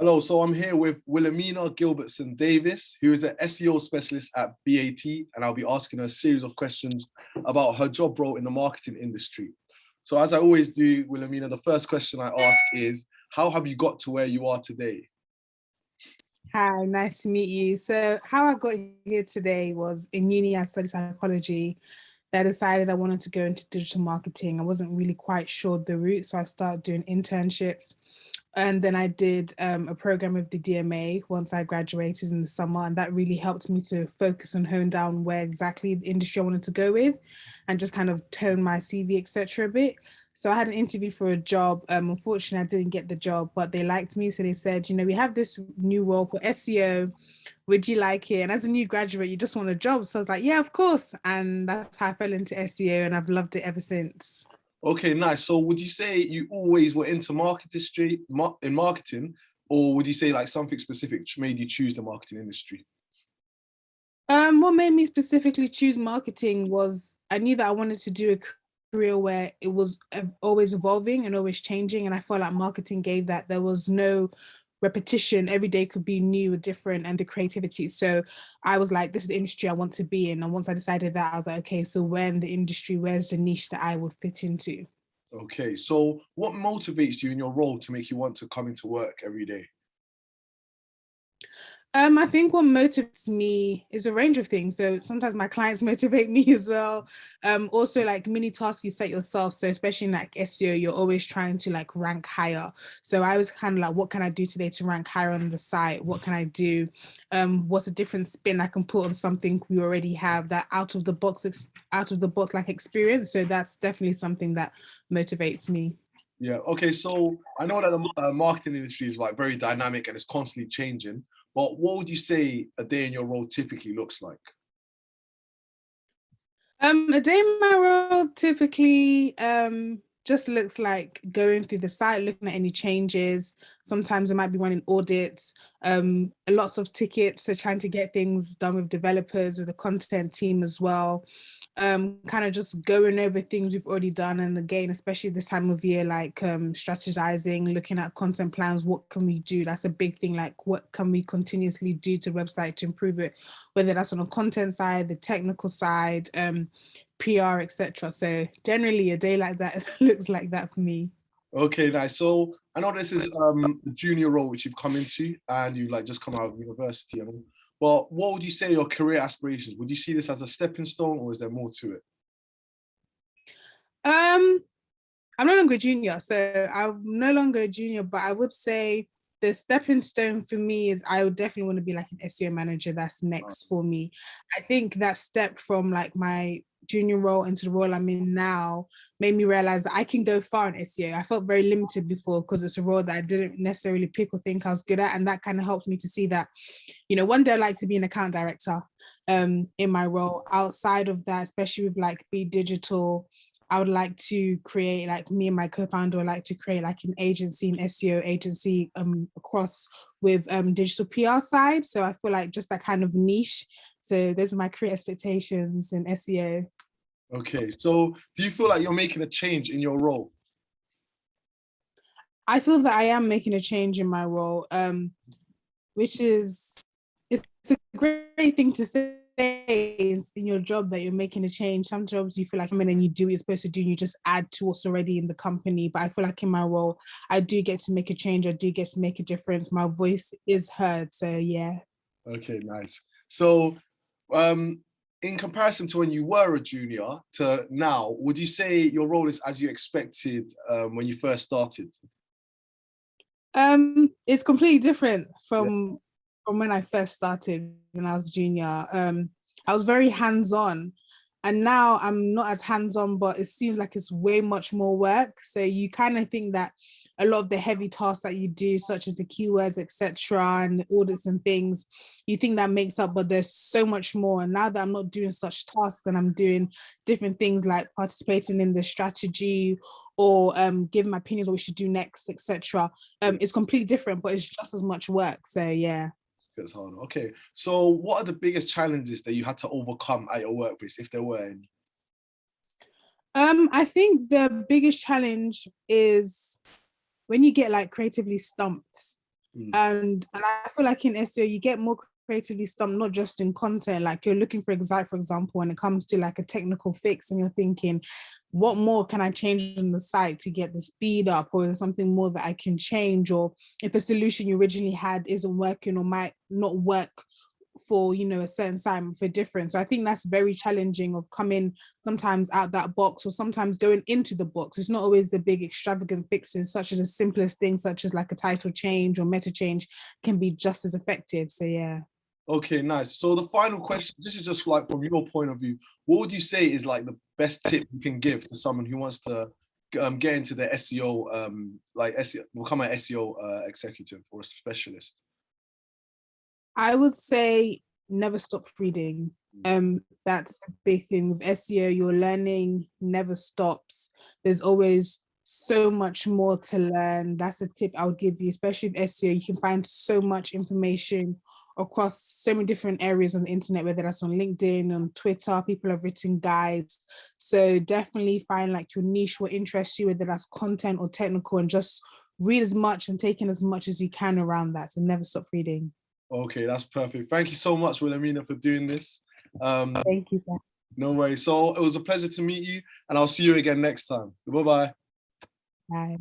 Hello, so I'm here with Wilhemina Gilbertson-Davis, who is an SEO specialist at BAT, and I'll be asking her a series of questions about her job role in the marketing industry. So as I always do, Wilhemina, the first question I ask is, how have you got to where you are today? Hi, nice to meet you. So how I got here today was in uni, I studied psychology. I decided I wanted to go into digital marketing. I wasn't really quite sure the route, so I started doing internships. And then I did a program with the DMA once I graduated in the summer, and that really helped me to focus and hone down where exactly the industry I wanted to go with, and just kind of tone my CV, etc. a bit. So I had an interview for a job. Unfortunately, I didn't get the job, but they liked me, so they said, we have this new role for SEO. Would you like it? And as a new graduate, you just want a job. So I was like, yeah, of course. And that's how I fell into SEO, and I've loved it ever since. Okay, nice. So would you say you always were into in marketing, or would you say like something specific which made you choose the marketing industry? What made me specifically choose marketing was I knew that I wanted to do a career where it was always evolving and always changing. And I felt like marketing gave that. There was no repetition. Every day could be new or different, and the creativity. So I was like, this is the industry I want to be in. And once I decided that, I was like, okay, so where in the industry, where's the niche that I would fit into? Okay, so what motivates you in your role to make you want to come into work every day? I think what motivates me is a range of things. So sometimes my clients motivate me as well. Also like mini tasks you set yourself. So especially in like SEO, you're always trying to like rank higher. So I was kind of like, what can I do today to rank higher on the site? What can I do? What's a different spin I can put on something we already have, that out of the box like experience. So that's definitely something that motivates me. Yeah. Okay. So I know that the marketing industry is like very dynamic and it's constantly changing. But what would you say a day in your role typically looks like? A day in my role typically just looks like going through the site, looking at any changes. Sometimes it might be running audits, lots of tickets, so trying to get things done with developers, with the content team as well. Kind of just going over things we've already done, and again, especially this time of year, like strategizing, looking at content plans. What can we do? That's a big thing. Like, what can we continuously do to website to improve it, whether that's on the content side, the technical side, PR, etc. So generally, a day like that looks like that for me. Okay, nice. So I know this is the junior role which you've come into and you like just come out of university. But what would you say your career aspirations? Would you see this as a stepping stone or is there more to it? Um, I'm no longer a junior, so I'm no longer a junior, but I would say the stepping stone for me is I would definitely want to be like an SEO manager. That's next for me. I think that step from like my junior role into the role I'm in now made me realize that I can go far in SEO. I felt very limited before because it's a role that I didn't necessarily pick or think I was good at. And that kind of helped me to see that, one day I'd like to be an account director in my role. Outside of that, especially with like Be Digital, I would like to create, like me and my co-founder would like to create like an agency, an SEO agency across with digital PR side. So I feel like just that kind of niche. So those are my career expectations in SEO. Okay, so do you feel like you're making a change in your role? I feel that I am making a change in my role, which is it's a great thing to say in your job that you're making a change. Some jobs you feel like, and you do what you're supposed to do, and you just add to what's already in the company. But I feel like in my role, I do get to make a change. I do get to make a difference. My voice is heard. So yeah. Okay, nice. So um, in comparison to when you were a junior to now, would you say your role is as you expected when you first started? It's completely different Yeah. from when I first started when I was junior. I was very hands-on, and now I'm not as hands-on, but it seems like it's way much more work. So you kind of think that a lot of the heavy tasks that you do, such as the keywords, etc., and audits and things, you think that makes up, but there's so much more. And now that I'm not doing such tasks and I'm doing different things like participating in the strategy or giving my opinions what we should do next, etc. It's completely different, but it's just as much work. So yeah. Gets harder. Okay. So what are the biggest challenges that you had to overcome at your workplace, if there were any? I think the biggest challenge is when you get like creatively stumped. And I feel like in SEO, you get more creatively stumped, not just in content. Like you're looking for example, when it comes to like a technical fix, and you're thinking, what more can I change on the site to get the speed up, or is there something more that I can change? Or if a solution you originally had isn't working or might not work for, you know, a certain time for different. So I think that's very challenging, of coming sometimes out that box, or sometimes going into the box. It's not always the big extravagant fixes, such as the simplest things, such as like a title change or meta change, can be just as effective. So yeah. Okay, nice. So the final question, this is just like from your point of view, what would you say is like the best tip you can give to someone who wants to get into the SEO, like SEO, become an SEO executive or a specialist? I would say never stop reading. That's a big thing with SEO. Your learning never stops. There's always so much more to learn. That's a tip I would give you, especially with SEO. You can find so much information across so many different areas on the internet, whether that's on LinkedIn, on Twitter. People have written guides. So definitely find like your niche, what interests you, whether that's content or technical, and just read as much and take in as much as you can around that. So never stop reading. Okay, that's perfect. Thank you so much, Wilhelmina, for doing this. Thank you. No worries. So it was a pleasure to meet you, and I'll see you again next time. Bye-bye. Bye.